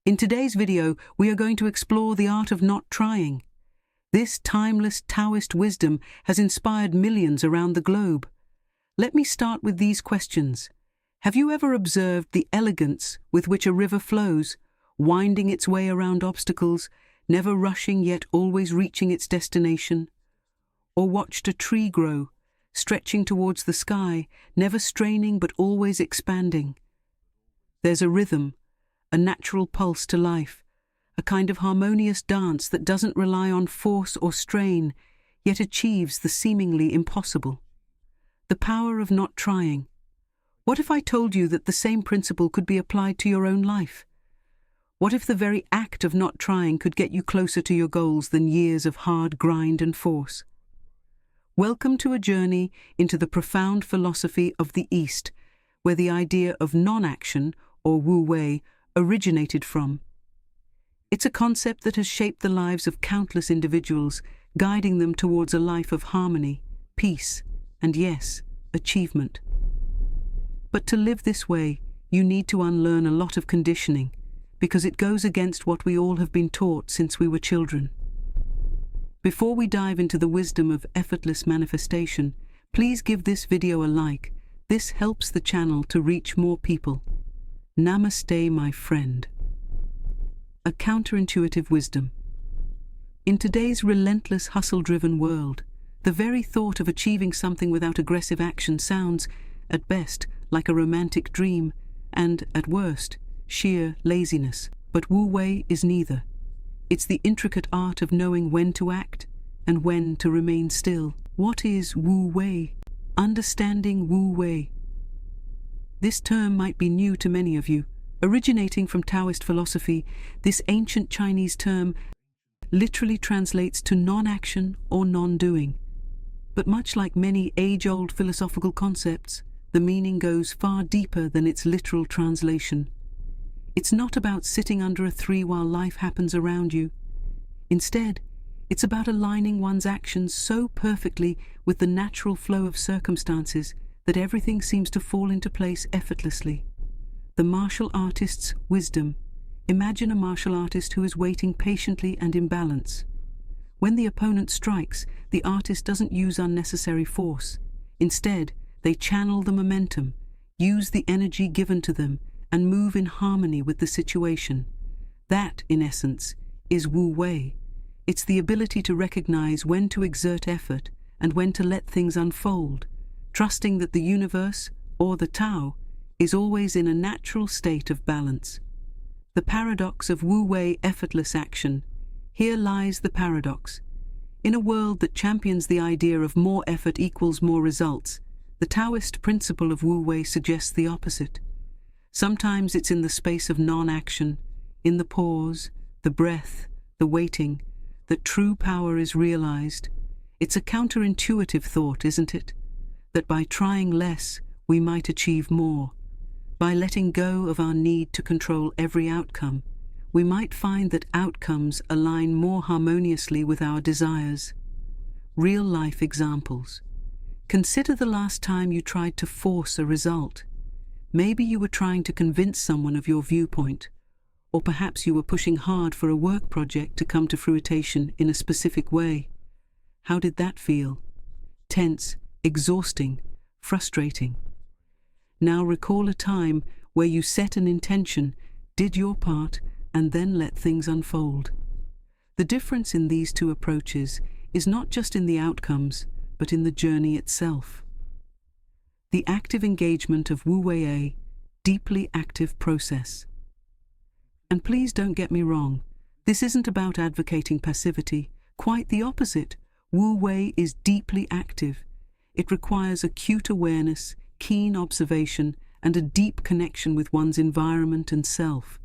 In today's video, we are going to explore the art of not trying. This timeless Taoist wisdom has inspired millions around the globe. Let me start with these questions. Have you ever observed the elegance with which a river flows, winding its way around obstacles, never rushing yet always reaching its destination? Or watched a tree grow, stretching towards the sky, never straining but always expanding? There's a rhythm, a natural pulse to life, a kind of harmonious dance that doesn't rely on force or strain, yet achieves the seemingly impossible. The power of not trying. What if I told you that the same principle could be applied to your own life? What if the very act of not trying could get you closer to your goals than years of hard grind and force? Welcome to a journey into the profound philosophy of the East, where the idea of non-action, or Wu Wei, originated from. It's a concept that has shaped the lives of countless individuals, guiding them towards a life of harmony, peace, and yes, achievement. But to live this way, you need to unlearn a lot of conditioning, because it goes against what we all have been taught since we were children. Before we dive into the wisdom of effortless manifestation, please give this video a like. This helps the channel to reach more people. Namaste, my friend. A counterintuitive wisdom. In today's relentless, hustle-driven world, the very thought of achieving something without aggressive action sounds, at best, like a romantic dream, and, at worst, sheer laziness. But Wu Wei is neither. It's the intricate art of knowing when to act and when to remain still. What is Wu Wei? Understanding Wu Wei. This term might be new to many of you. Originating from Taoist philosophy, this ancient Chinese term literally translates to non-action or non-doing. But much like many age-old philosophical concepts, the meaning goes far deeper than its literal translation. It's not about sitting under a tree while life happens around you. Instead, it's about aligning one's actions so perfectly with the natural flow of circumstances that everything seems to fall into place effortlessly. The martial artist's wisdom. Imagine a martial artist who is waiting patiently and in balance. When the opponent strikes, the artist doesn't use unnecessary force. Instead, they channel the momentum, use the energy given to them, and move in harmony with the situation. That, in essence, is Wu Wei. It's the ability to recognize when to exert effort and when to let things unfold, trusting that the universe, or the Tao, is always in a natural state of balance. The paradox of Wu Wei effortless action. Here lies the paradox. In a world that champions the idea of more effort equals more results, the Taoist principle of Wu Wei suggests the opposite. Sometimes it's in the space of non-action, in the pause, the breath, the waiting, that true power is realized. It's a counterintuitive thought, isn't it? That by trying less, we might achieve more. By letting go of our need to control every outcome, we might find that outcomes align more harmoniously with our desires. Real-life examples. Consider the last time you tried to force a result. Maybe you were trying to convince someone of your viewpoint, or perhaps you were pushing hard for a work project to come to fruition in a specific way. How did that feel? Tense, exhausting, frustrating. Now recall a time where you set an intention, did your part, and then let things unfold. The difference in these two approaches is not just in the outcomes, but in the journey itself. The active engagement of Wu Wei, deeply active process. And please don't get me wrong, this isn't about advocating passivity. Quite the opposite. Wu Wei is deeply active. It requires acute awareness, keen observation, and a deep connection with one's environment and self.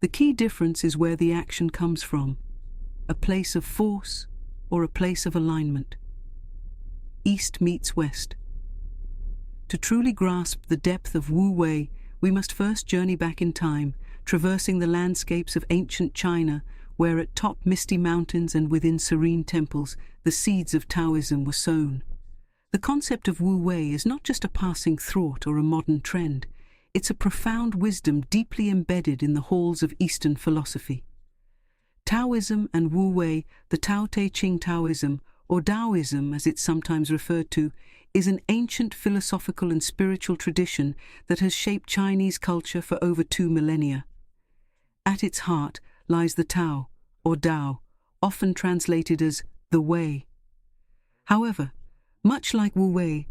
The key difference is where the action comes from, a place of force or a place of alignment. East meets West. To truly grasp the depth of Wu Wei, we must first journey back in time, traversing the landscapes of ancient China, where at top misty mountains and within serene temples, the seeds of Taoism were sown. The concept of Wu Wei is not just a passing thought or a modern trend. It's a profound wisdom deeply embedded in the halls of Eastern philosophy. Taoism and Wu Wei, the Tao Te Ching Taoism, or Taoism as it's sometimes referred to, is an ancient philosophical and spiritual tradition that has shaped Chinese culture for over 2 millennia. At its heart lies the Tao, or Tao, often translated as the Way. However, much like Wu Wei,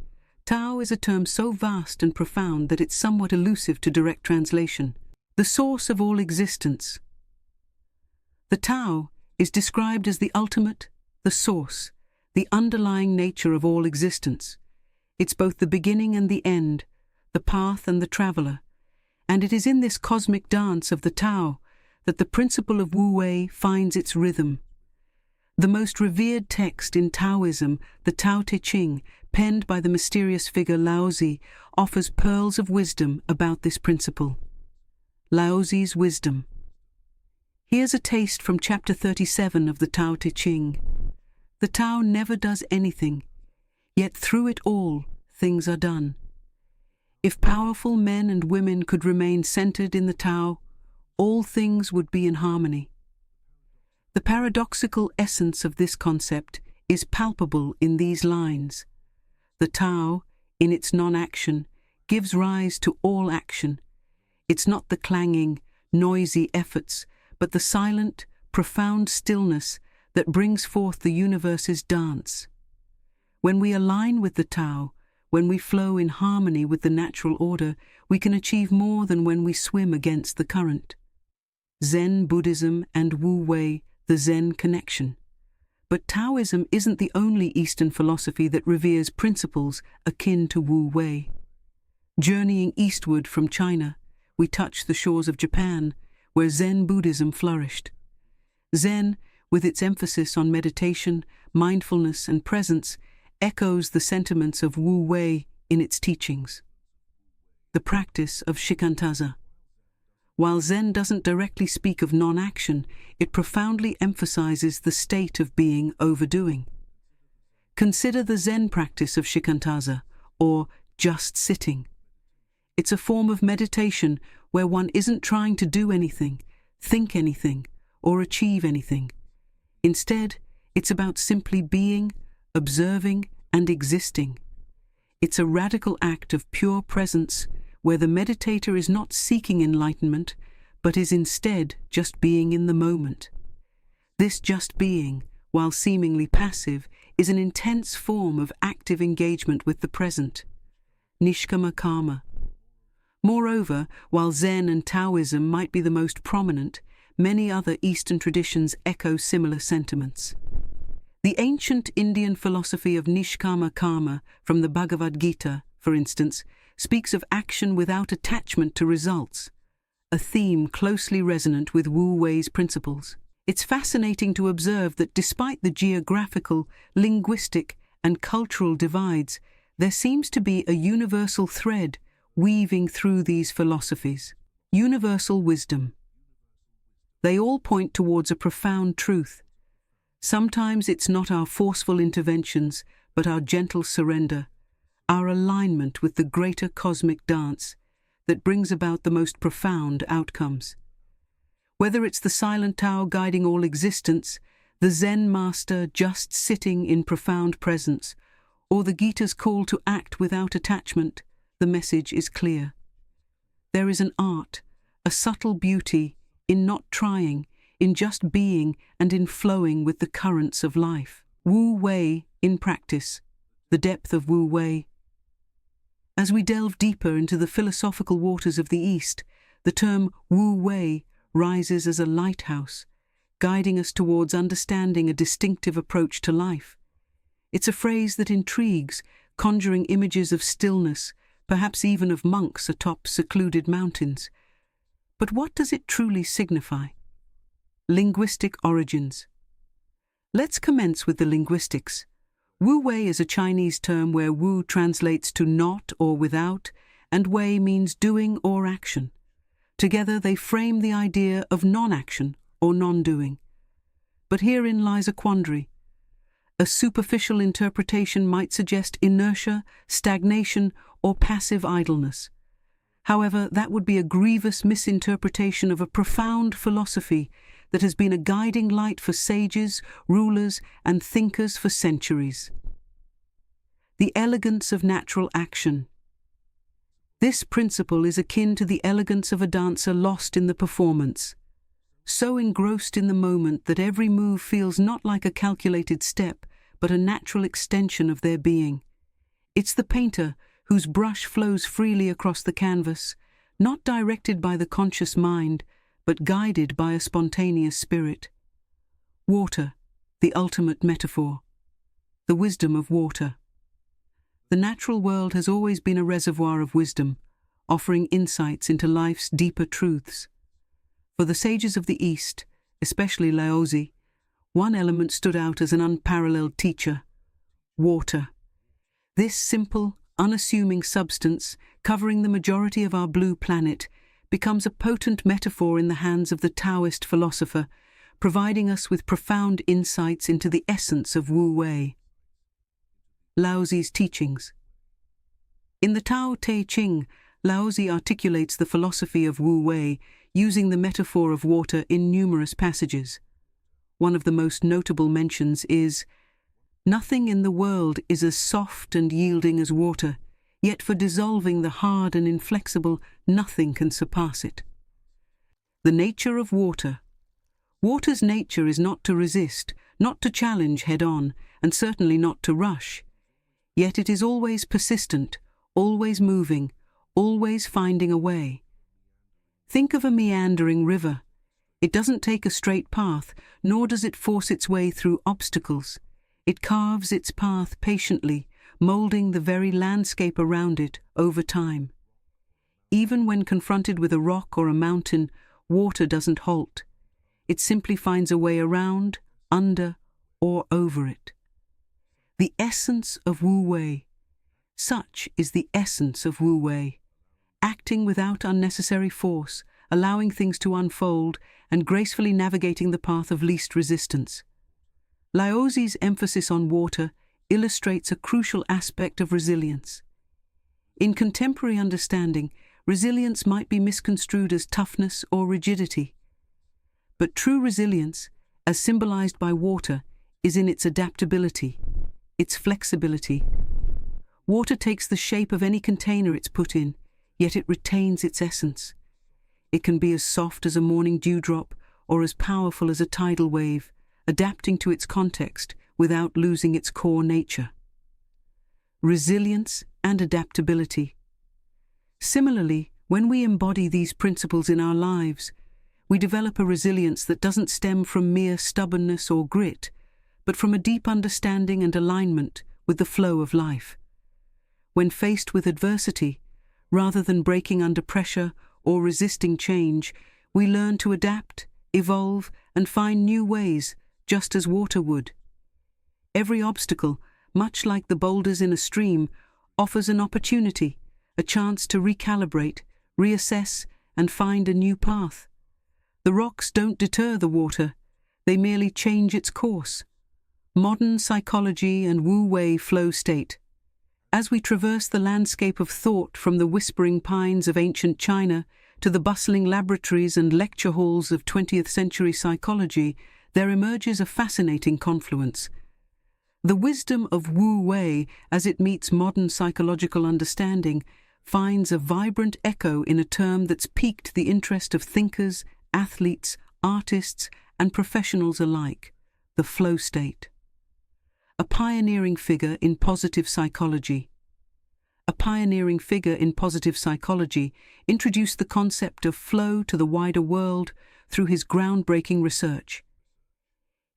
Tao is a term so vast and profound that it's somewhat elusive to direct translation. The source of all existence. The Tao is described as the ultimate, the source, the underlying nature of all existence. It's both the beginning and the end, the path and the traveler, and it is in this cosmic dance of the Tao that the principle of Wu Wei finds its rhythm. The most revered text in Taoism, the Tao Te Ching, penned by the mysterious figure Laozi, offers pearls of wisdom about this principle. Laozi's wisdom. Here's a taste from chapter 37 of the Tao Te Ching. The Tao never does anything, yet through it all, things are done. If powerful men and women could remain centered in the Tao, all things would be in harmony. The paradoxical essence of this concept is palpable in these lines. The Tao, in its non-action, gives rise to all action. It's not the clanging, noisy efforts, but the silent, profound stillness that brings forth the universe's dance. When we align with the Tao, when we flow in harmony with the natural order, we can achieve more than when we swim against the current. Zen Buddhism and Wu Wei, the Zen connection. But Taoism isn't the only Eastern philosophy that reveres principles akin to Wu Wei. Journeying eastward from China, we touch the shores of Japan, where Zen Buddhism flourished. Zen, with its emphasis on meditation, mindfulness, and presence, echoes the sentiments of Wu Wei in its teachings. The practice of shikantaza. While Zen doesn't directly speak of non-action, it profoundly emphasizes the state of being overdoing. Consider the Zen practice of shikantaza, or just sitting. It's a form of meditation where one isn't trying to do anything, think anything, or achieve anything. Instead, it's about simply being, observing, and existing. It's a radical act of pure presence where the meditator is not seeking enlightenment, but is instead just being in the moment. This just being, while seemingly passive, is an intense form of active engagement with the present. Nishkama karma. Moreover, while Zen and Taoism might be the most prominent, many other Eastern traditions echo similar sentiments. The ancient Indian philosophy of Nishkama karma from the Bhagavad Gita, for instance, speaks of action without attachment to results, a theme closely resonant with Wu Wei's principles. It's fascinating to observe that despite the geographical, linguistic, and cultural divides, there seems to be a universal thread weaving through these philosophies. Universal wisdom. They all point towards a profound truth. Sometimes it's not our forceful interventions, but our gentle surrender, our alignment with the greater cosmic dance that brings about the most profound outcomes. Whether it's the silent Tao guiding all existence, the Zen master just sitting in profound presence, or the Gita's call to act without attachment, the message is clear. There is an art, a subtle beauty, in not trying, in just being and in flowing with the currents of life. Wu Wei in practice, the depth of Wu Wei. As we delve deeper into the philosophical waters of the East, the term Wu Wei rises as a lighthouse, guiding us towards understanding a distinctive approach to life. It's a phrase that intrigues, conjuring images of stillness, perhaps even of monks atop secluded mountains. But what does it truly signify? Linguistic origins. Let's commence with the linguistics. Wu Wei is a Chinese term where Wu translates to not or without, and Wei means doing or action. Together they frame the idea of non-action or non-doing. But herein lies a quandary. A superficial interpretation might suggest inertia, stagnation, or passive idleness. However, that would be a grievous misinterpretation of a profound philosophy that has been a guiding light for sages, rulers, and thinkers for centuries. The elegance of natural action. This principle is akin to the elegance of a dancer lost in the performance, so engrossed in the moment that every move feels not like a calculated step, but a natural extension of their being. It's the painter whose brush flows freely across the canvas, not directed by the conscious mind, but guided by a spontaneous spirit. Water, the ultimate metaphor. The wisdom of water. The natural world has always been a reservoir of wisdom, offering insights into life's deeper truths. For the sages of the East, especially Laozi, one element stood out as an unparalleled teacher: water. This simple, unassuming substance, covering the majority of our blue planet, becomes a potent metaphor in the hands of the Taoist philosopher, providing us with profound insights into the essence of Wu Wei. Laozi's teachings. In the Tao Te Ching, Laozi articulates the philosophy of Wu Wei using the metaphor of water in numerous passages. One of the most notable mentions is, "Nothing in the world is as soft and yielding as water, yet for dissolving the hard and inflexible, nothing can surpass it." The nature of water. Water's nature is not to resist, not to challenge head-on, and certainly not to rush. Yet it is always persistent, always moving, always finding a way. Think of a meandering river. It doesn't take a straight path, nor does it force its way through obstacles. It carves its path patiently, molding the very landscape around it over time. Even when confronted with a rock or a mountain, water doesn't halt. It simply finds a way around, under, or over it. The essence of Wu Wei. Such is the essence of Wu Wei. Acting without unnecessary force, allowing things to unfold, and gracefully navigating the path of least resistance. Laozi's emphasis on water illustrates a crucial aspect of resilience. In contemporary understanding, resilience might be misconstrued as toughness or rigidity. But true resilience, as symbolized by water, is in its adaptability, its flexibility. Water takes the shape of any container it's put in, yet it retains its essence. It can be as soft as a morning dewdrop or as powerful as a tidal wave, adapting to its context without losing its core nature. Resilience and adaptability. Similarly, when we embody these principles in our lives, we develop a resilience that doesn't stem from mere stubbornness or grit, but from a deep understanding and alignment with the flow of life. When faced with adversity, rather than breaking under pressure or resisting change, we learn to adapt, evolve, and find new ways, just as water would. Every obstacle, much like the boulders in a stream, offers an opportunity, a chance to recalibrate, reassess, and find a new path. The rocks don't deter the water, they merely change its course. Modern psychology and Wu Wei flow state. As we traverse the landscape of thought from the whispering pines of ancient China to the bustling laboratories and lecture halls of 20th century psychology, there emerges a fascinating confluence. The wisdom of Wu Wei, as it meets modern psychological understanding, finds a vibrant echo in a term that's piqued the interest of thinkers, athletes, artists, and professionals alike: the flow state. A pioneering figure in positive psychology. A pioneering figure in positive psychology introduced the concept of flow to the wider world through his groundbreaking research.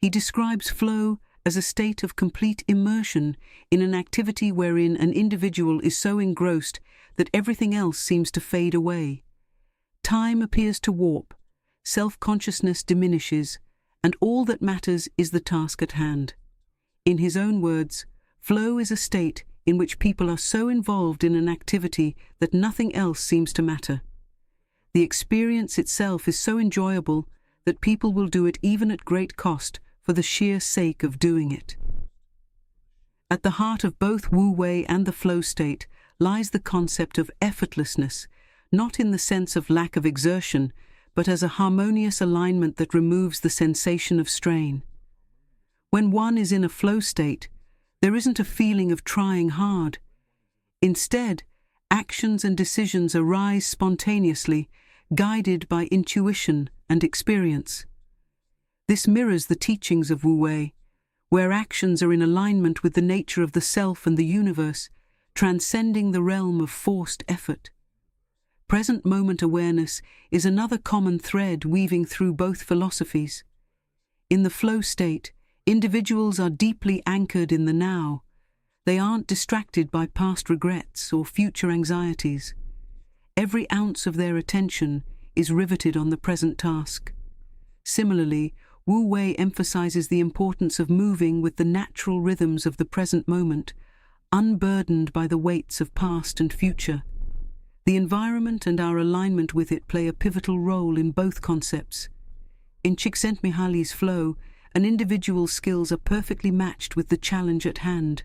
He describes flow as a state of complete immersion in an activity wherein an individual is so engrossed that everything else seems to fade away. Time appears to warp, self-consciousness diminishes, and all that matters is the task at hand. In his own words, flow is a state in which people are so involved in an activity that nothing else seems to matter. The experience itself is so enjoyable that people will do it even at great cost for the sheer sake of doing it. At the heart of both Wu Wei and the flow state lies the concept of effortlessness, not in the sense of lack of exertion, but as a harmonious alignment that removes the sensation of strain. When one is in a flow state, there isn't a feeling of trying hard. Instead, actions and decisions arise spontaneously, guided by intuition and experience. This mirrors the teachings of Wu Wei, where actions are in alignment with the nature of the self and the universe, transcending the realm of forced effort. Present moment awareness is another common thread weaving through both philosophies. In the flow state, individuals are deeply anchored in the now. They aren't distracted by past regrets or future anxieties. Every ounce of their attention is riveted on the present task. Similarly, Wu Wei emphasizes the importance of moving with the natural rhythms of the present moment, unburdened by the weights of past and future. The environment and our alignment with it play a pivotal role in both concepts. In Csikszentmihalyi's flow, an individual's skills are perfectly matched with the challenge at hand.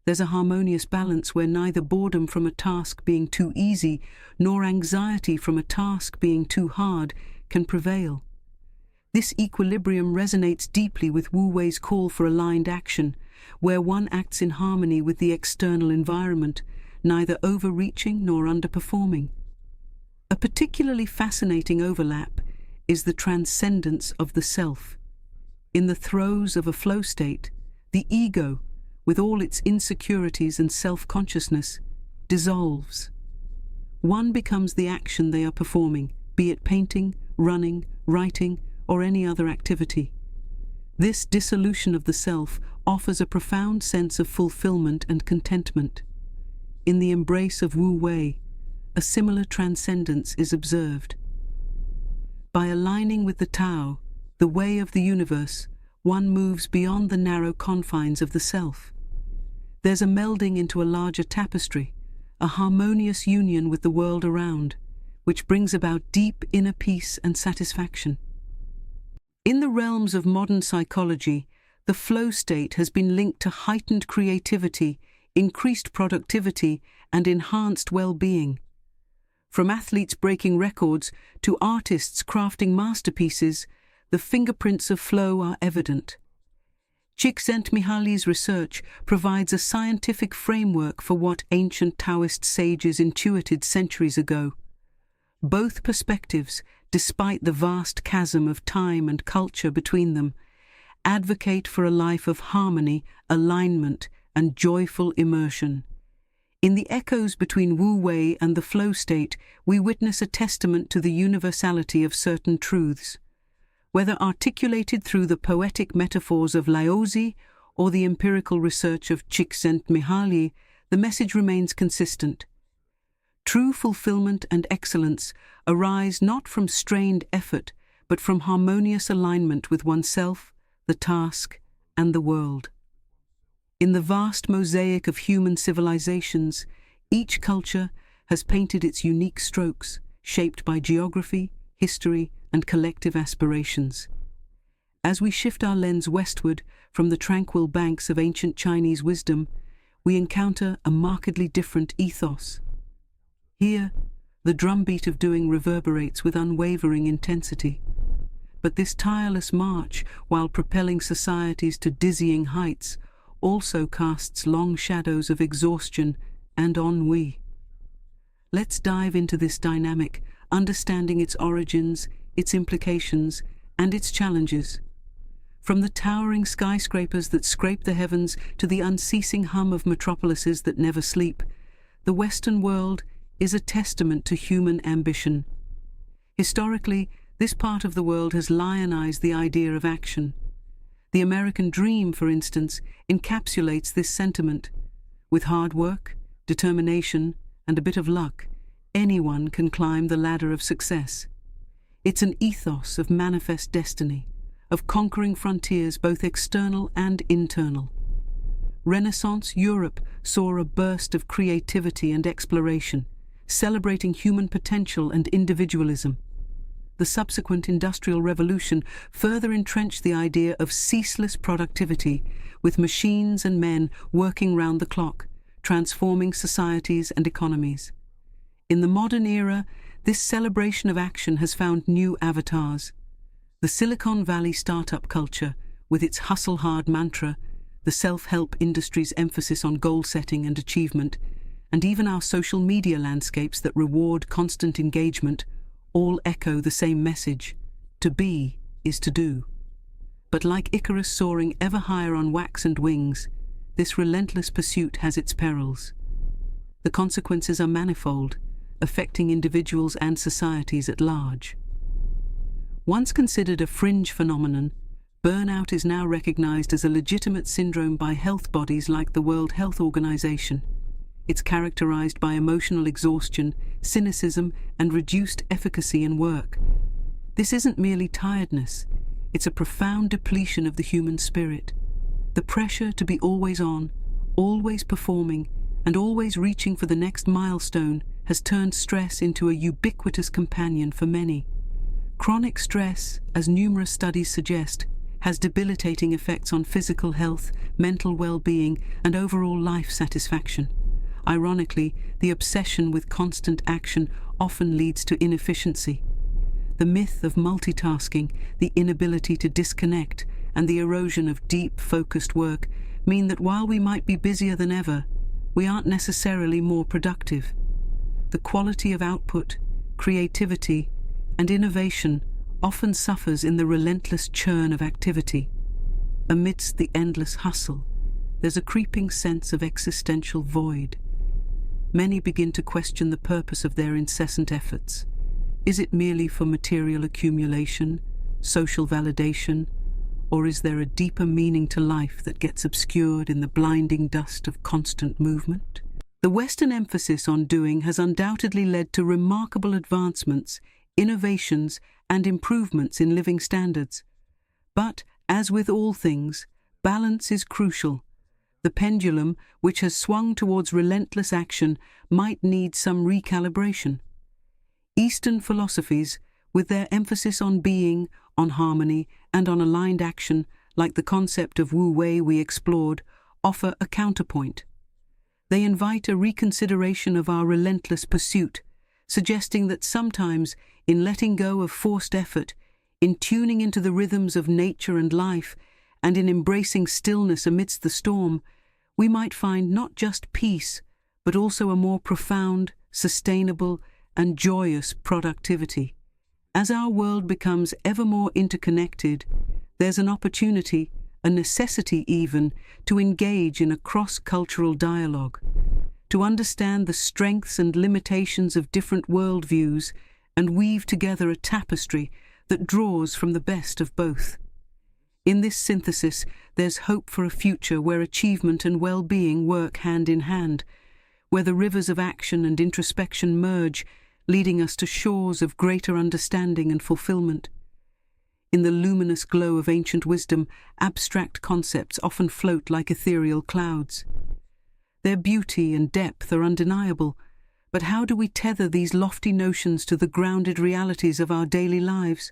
There's a harmonious balance where neither boredom from a task being too easy nor anxiety from a task being too hard can prevail. This equilibrium resonates deeply with Wu Wei's call for aligned action, where one acts in harmony with the external environment, neither overreaching nor underperforming. A particularly fascinating overlap is the transcendence of the self. In the throes of a flow state, the ego, with all its insecurities and self-consciousness, dissolves. One becomes the action they are performing, be it painting, running, writing, or any other activity. This dissolution of the self offers a profound sense of fulfillment and contentment. In the embrace of Wu Wei, a similar transcendence is observed. By aligning with the Tao, the way of the universe, one moves beyond the narrow confines of the self. There's a melding into a larger tapestry, a harmonious union with the world around, which brings about deep inner peace and satisfaction. In the realms of modern psychology, the flow state has been linked to heightened creativity, increased productivity, and enhanced well-being. From athletes breaking records to artists crafting masterpieces, the fingerprints of flow are evident. Csikszentmihalyi's research provides a scientific framework for what ancient Taoist sages intuited centuries ago. Both perspectives, despite the vast chasm of time and culture between them, advocate for a life of harmony, alignment, and joyful immersion. In the echoes between Wu Wei and the flow state, we witness a testament to the universality of certain truths. Whether articulated through the poetic metaphors of Laozi or the empirical research of Csikszentmihalyi, the message remains consistent. True fulfillment and excellence arise not from strained effort, but from harmonious alignment with oneself, the task, and the world. In the vast mosaic of human civilizations, each culture has painted its unique strokes, shaped by geography, history, and collective aspirations. As we shift our lens westward from the tranquil banks of ancient Chinese wisdom, we encounter a markedly different ethos. Here, the drumbeat of doing reverberates with unwavering intensity. But this tireless march, while propelling societies to dizzying heights, also casts long shadows of exhaustion and ennui. Let's dive into this dynamic, understanding its origins, its implications, and its challenges. From the towering skyscrapers that scrape the heavens to the unceasing hum of metropolises that never sleep, the Western world is a testament to human ambition. Historically, this part of the world has lionized the idea of action. The American dream, for instance, encapsulates this sentiment. With hard work, determination, and a bit of luck, anyone can climb the ladder of success. It's an ethos of manifest destiny, of conquering frontiers both external and internal. Renaissance Europe saw a burst of creativity and exploration, celebrating human potential and individualism. The subsequent Industrial Revolution further entrenched the idea of ceaseless productivity, with machines and men working round the clock, transforming societies and economies. In the modern era, this celebration of action has found new avatars. The Silicon Valley startup culture, with its hustle-hard mantra, the self-help industry's emphasis on goal-setting and achievement, and even our social media landscapes that reward constant engagement, all echo the same message: to be is to do. But like Icarus soaring ever higher on waxened wings, this relentless pursuit has its perils. The consequences are manifold, affecting individuals and societies at large. Once considered a fringe phenomenon, burnout is now recognized as a legitimate syndrome by health bodies like the World Health Organization. It's characterized by emotional exhaustion, cynicism, and reduced efficacy in work. This isn't merely tiredness, it's a profound depletion of the human spirit. The pressure to be always on, always performing, and always reaching for the next milestone has turned stress into a ubiquitous companion for many. Chronic stress, as numerous studies suggest, has debilitating effects on physical health, mental well-being, and overall life satisfaction. Ironically, the obsession with constant action often leads to inefficiency. The myth of multitasking, the inability to disconnect, and the erosion of deep, focused work mean that while we might be busier than ever, we aren't necessarily more productive. The quality of output, creativity, and innovation often suffers in the relentless churn of activity. Amidst the endless hustle, there's a creeping sense of existential void. Many begin to question the purpose of their incessant efforts. Is it merely for material accumulation, social validation, or is there a deeper meaning to life that gets obscured in the blinding dust of constant movement? The Western emphasis on doing has undoubtedly led to remarkable advancements, innovations, and improvements in living standards. But, as with all things, balance is crucial. The pendulum, which has swung towards relentless action, might need some recalibration. Eastern philosophies, with their emphasis on being, on harmony, and on aligned action, like the concept of Wu Wei we explored, offer a counterpoint. They invite a reconsideration of our relentless pursuit, suggesting that sometimes, in letting go of forced effort, in tuning into the rhythms of nature and life, and in embracing stillness amidst the storm, we might find not just peace, but also a more profound, sustainable, and joyous productivity. As our world becomes ever more interconnected, there's an opportunity, a necessity even, to engage in a cross-cultural dialogue, to understand the strengths and limitations of different worldviews and weave together a tapestry that draws from the best of both. In this synthesis, there's hope for a future where achievement and well-being work hand in hand, where the rivers of action and introspection merge, leading us to shores of greater understanding and fulfillment. In the luminous glow of ancient wisdom, abstract concepts often float like ethereal clouds. Their beauty and depth are undeniable, but how do we tether these lofty notions to the grounded realities of our daily lives?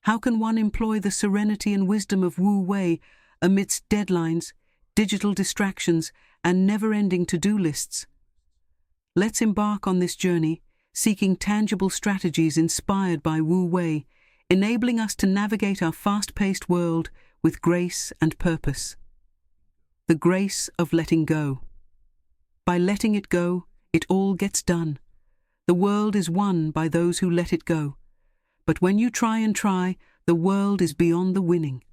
How can one employ the serenity and wisdom of Wu Wei amidst deadlines, digital distractions, and never-ending to-do lists? Let's embark on this journey, seeking tangible strategies inspired by Wu Wei, enabling us to navigate our fast-paced world with grace and purpose. The grace of letting go. By letting it go, it all gets done. The world is won by those who let it go. But when you try and try, the world is beyond the winning.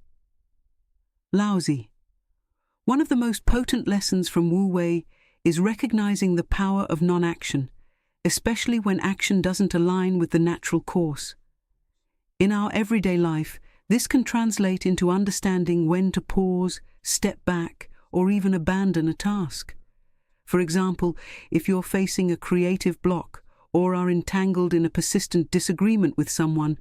Laozi. One of the most potent lessons from Wu Wei is recognizing the power of non-action, especially when action doesn't align with the natural course. In our everyday life, this can translate into understanding when to pause, step back, or even abandon a task. For example, if you're facing a creative block or are entangled in a persistent disagreement with someone,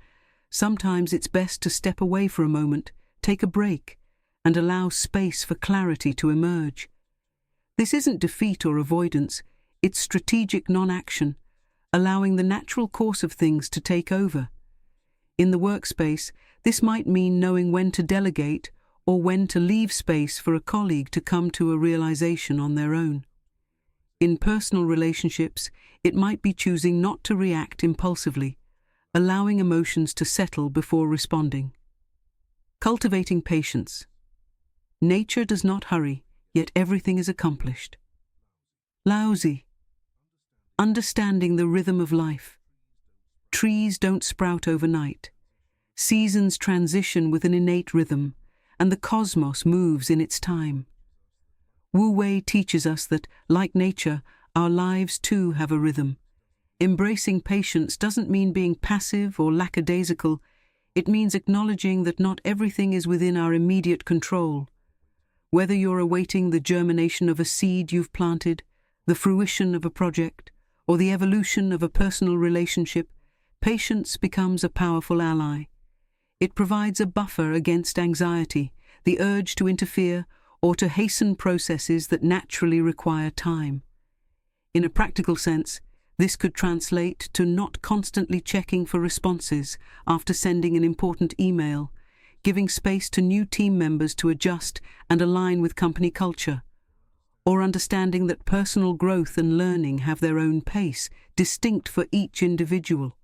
sometimes it's best to step away for a moment, take a break, and allow space for clarity to emerge. This isn't defeat or avoidance, it's strategic non-action, allowing the natural course of things to take over. In the workspace, this might mean knowing when to delegate or when to leave space for a colleague to come to a realization on their own. In personal relationships, it might be choosing not to react impulsively, allowing emotions to settle before responding. Cultivating patience. Nature does not hurry, yet everything is accomplished. Lao Tzu. Understanding the rhythm of life. Trees don't sprout overnight. Seasons transition with an innate rhythm, and the cosmos moves in its time. Wu Wei teaches us that, like nature, our lives too have a rhythm. Embracing patience doesn't mean being passive or lackadaisical. It means acknowledging that not everything is within our immediate control. Whether you're awaiting the germination of a seed you've planted, the fruition of a project, or the evolution of a personal relationship, patience becomes a powerful ally. It provides a buffer against anxiety, the urge to interfere, or to hasten processes that naturally require time. In a practical sense, this could translate to not constantly checking for responses after sending an important email, giving space to new team members to adjust and align with company culture, or understanding that personal growth and learning have their own pace, distinct for each individual.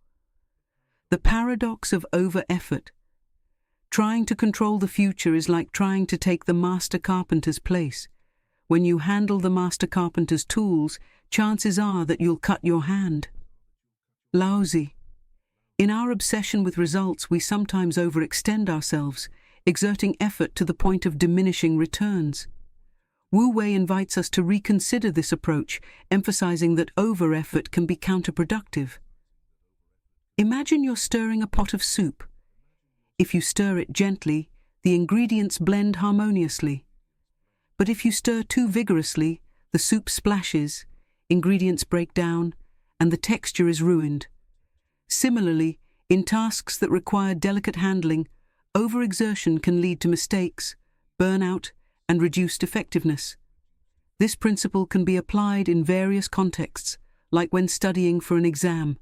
The paradox of over-effort. Trying to control the future is like trying to take the master carpenter's place. When you handle the master carpenter's tools, chances are that you'll cut your hand. Lao Tzu. In our obsession with results, we sometimes overextend ourselves, exerting effort to the point of diminishing returns. Wu Wei invites us to reconsider this approach, emphasizing that over-effort can be counterproductive. Imagine you're stirring a pot of soup. If you stir it gently, the ingredients blend harmoniously. But if you stir too vigorously, the soup splashes, ingredients break down, and the texture is ruined. Similarly, in tasks that require delicate handling, overexertion can lead to mistakes, burnout, and reduced effectiveness. This principle can be applied in various contexts, like when studying for an exam.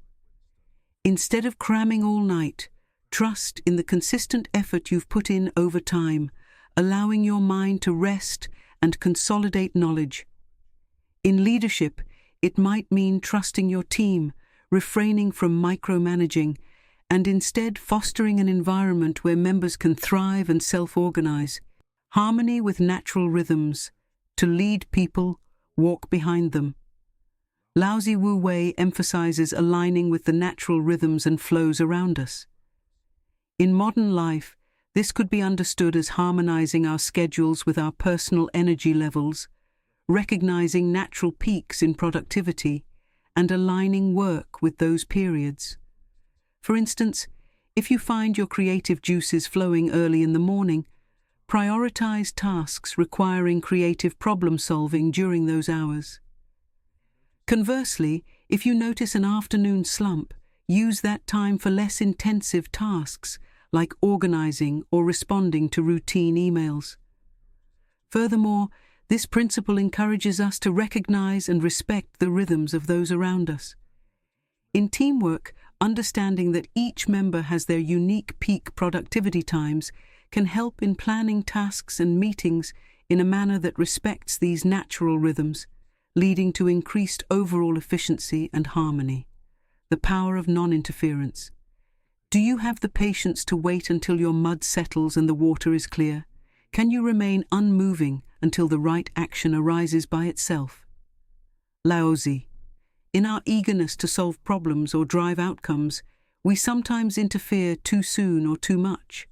Instead of cramming all night, trust in the consistent effort you've put in over time, allowing your mind to rest and consolidate knowledge. In leadership, it might mean trusting your team, refraining from micromanaging, and instead fostering an environment where members can thrive and self-organize. Harmony with natural rhythms. To lead people, walk behind them. Lao Tzu Wu Wei emphasizes aligning with the natural rhythms and flows around us. In modern life, this could be understood as harmonizing our schedules with our personal energy levels, recognizing natural peaks in productivity, and aligning work with those periods. For instance, if you find your creative juices flowing early in the morning, prioritize tasks requiring creative problem-solving during those hours. Conversely, if you notice an afternoon slump, use that time for less intensive tasks, like organizing or responding to routine emails. Furthermore, this principle encourages us to recognize and respect the rhythms of those around us. In teamwork, understanding that each member has their unique peak productivity times can help in planning tasks and meetings in a manner that respects these natural rhythms, leading to increased overall efficiency and harmony. The power of non-interference. Do you have the patience to wait until your mud settles and the water is clear? Can you remain unmoving until the right action arises by itself? Lao Tzu. In our eagerness to solve problems or drive outcomes, we sometimes interfere too soon or too much.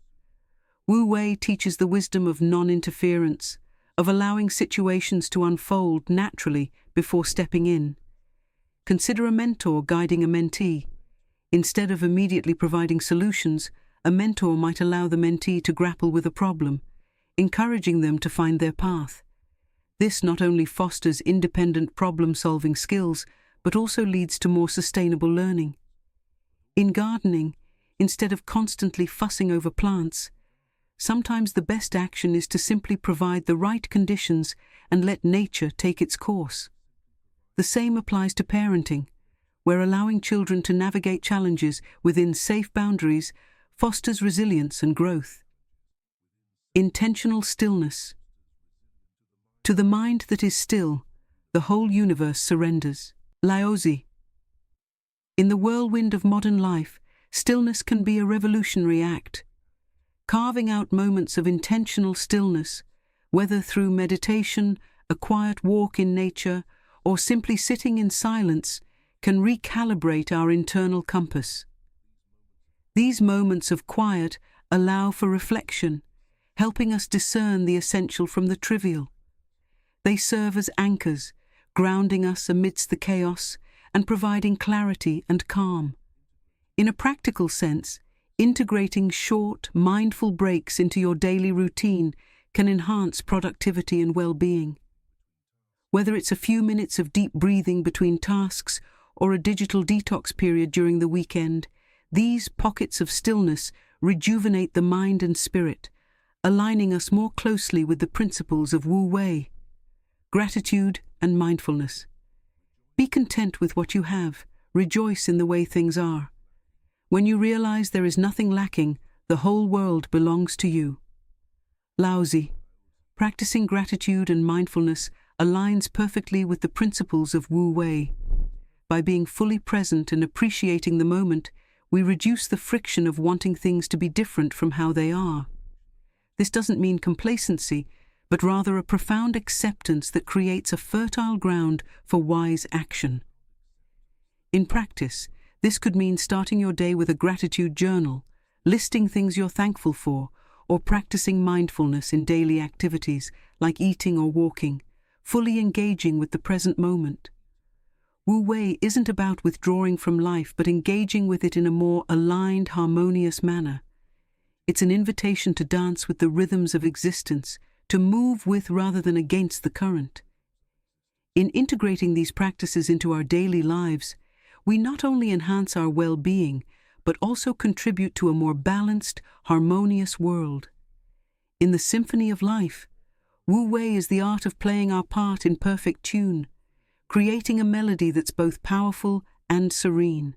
Wu Wei teaches the wisdom of non-interference, of allowing situations to unfold naturally before stepping in. Consider a mentor guiding a mentee. Instead of immediately providing solutions, a mentor might allow the mentee to grapple with a problem, encouraging them to find their path. This not only fosters independent problem-solving skills, but also leads to more sustainable learning. In gardening, instead of constantly fussing over plants, sometimes the best action is to simply provide the right conditions and let nature take its course. The same applies to parenting, where allowing children to navigate challenges within safe boundaries fosters resilience and growth. Intentional stillness. To the mind that is still, the whole universe surrenders. Laozi. In the whirlwind of modern life, stillness can be a revolutionary act. Carving out moments of intentional stillness, whether through meditation, a quiet walk in nature, or simply sitting in silence, can recalibrate our internal compass. These moments of quiet allow for reflection, helping us discern the essential from the trivial. They serve as anchors, grounding us amidst the chaos and providing clarity and calm. In a practical sense, integrating short, mindful breaks into your daily routine can enhance productivity and well-being. Whether it's a few minutes of deep breathing between tasks or a digital detox period during the weekend, these pockets of stillness rejuvenate the mind and spirit, aligning us more closely with the principles of Wu Wei, gratitude and mindfulness. Be content with what you have, rejoice in the way things are. When you realize there is nothing lacking, the whole world belongs to you. Laozi. Practicing gratitude and mindfulness aligns perfectly with the principles of Wu Wei. By being fully present and appreciating the moment, we reduce the friction of wanting things to be different from how they are. This doesn't mean complacency, but rather a profound acceptance that creates a fertile ground for wise action. In practice, this could mean starting your day with a gratitude journal, listing things you're thankful for, or practicing mindfulness in daily activities like eating or walking, fully engaging with the present moment. Wu Wei isn't about withdrawing from life, but engaging with it in a more aligned, harmonious manner. It's an invitation to dance with the rhythms of existence, to move with rather than against the current. In integrating these practices into our daily lives, we not only enhance our well-being, but also contribute to a more balanced, harmonious world. In the symphony of life, Wu Wei is the art of playing our part in perfect tune, creating a melody that's both powerful and serene.